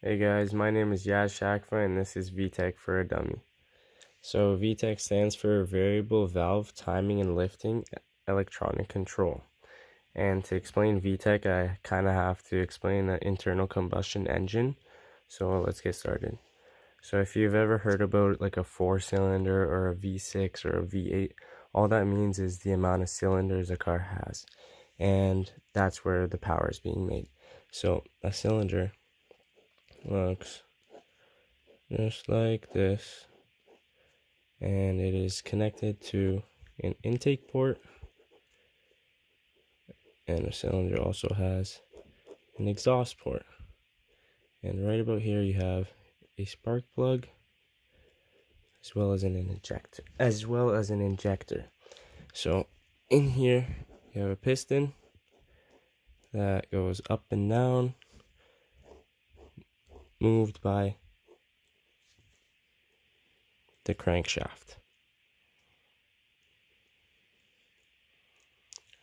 Hey guys, my name is Yaz Shakfa and this is Vtec for a Dummy. So Vtec stands for Variable Valve Timing and Lifting Electronic Control. And to explain Vtec, I kind of have to explain the internal combustion engine. So let's get started. So if you've ever heard about like a 4-cylinder or a V6 or a V8, all that means is the amount of cylinders a car has. And that's where the power is being made. So a cylinder looks just like this, and it is connected to an intake port, and the cylinder also has an exhaust port. And right about here you have a spark plug as well as an injector. So in here you have a piston that goes up and down, moved by the crankshaft.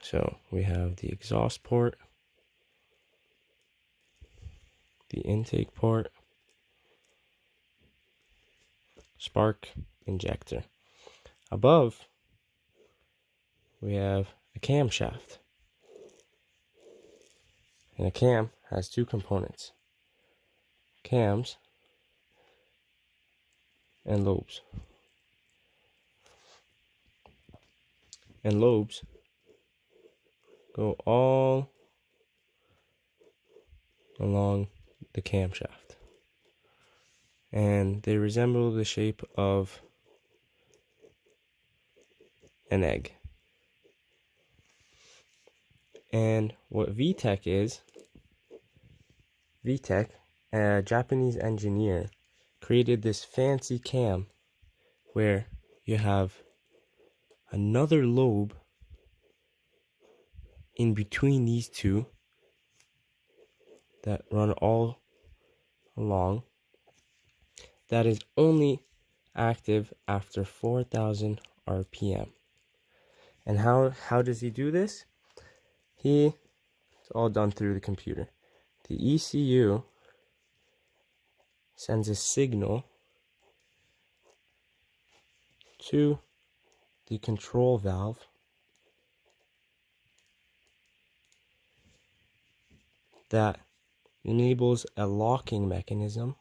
So we have the exhaust port, the intake port, spark, injector. Above, we have a camshaft. And a cam has two components: cams and lobes. And lobes go all along the camshaft, and they resemble the shape of an egg. And what Vtec is, Vtec, a Japanese engineer, created this fancy cam where you have another lobe in between these two that run all along, that is only active after 4,000 RPM. And how does he do this? It's all done through the computer. The ECU sends a signal to the control valve that enables a locking mechanism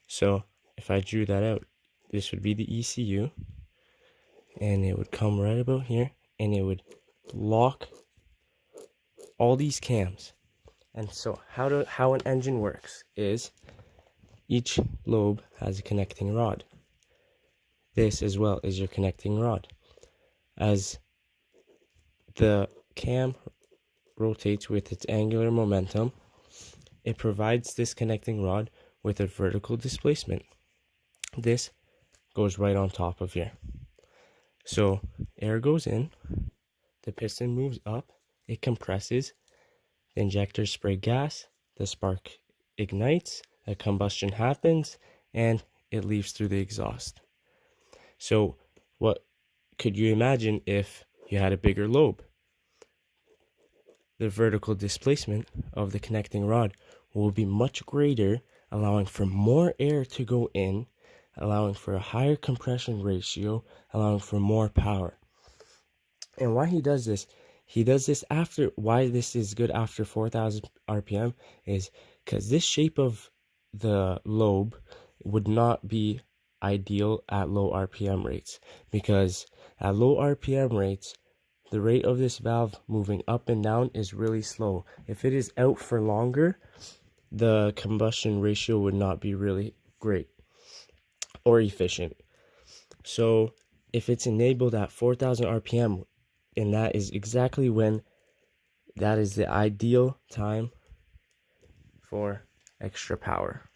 So if I drew that out, this would be the ECU, and it would come right about here, and it would lock all these cams. And so how an engine works is each lobe has a connecting rod. This as well is your connecting rod. As the cam rotates with its angular momentum, it provides this connecting rod with a vertical displacement. This goes right on top of here. So air goes in, the piston moves up, it compresses, the injectors spray gas, the spark ignites, a combustion happens, and it leaves through the exhaust. So what could you imagine if you had a bigger lobe? The vertical displacement of the connecting rod will be much greater, allowing for more air to go in, allowing for a higher compression ratio, allowing for more power. And why he does this after, why this is good after 4,000 RPM is because this shape of the lobe would not be ideal at low RPM rates, because at low RPM rates, the rate of this valve moving up and down is really slow. If it is out for longer, the combustion ratio would not be really great or efficient. So if it's enabled at 4,000 RPM, and that is exactly when that is the ideal time for extra power.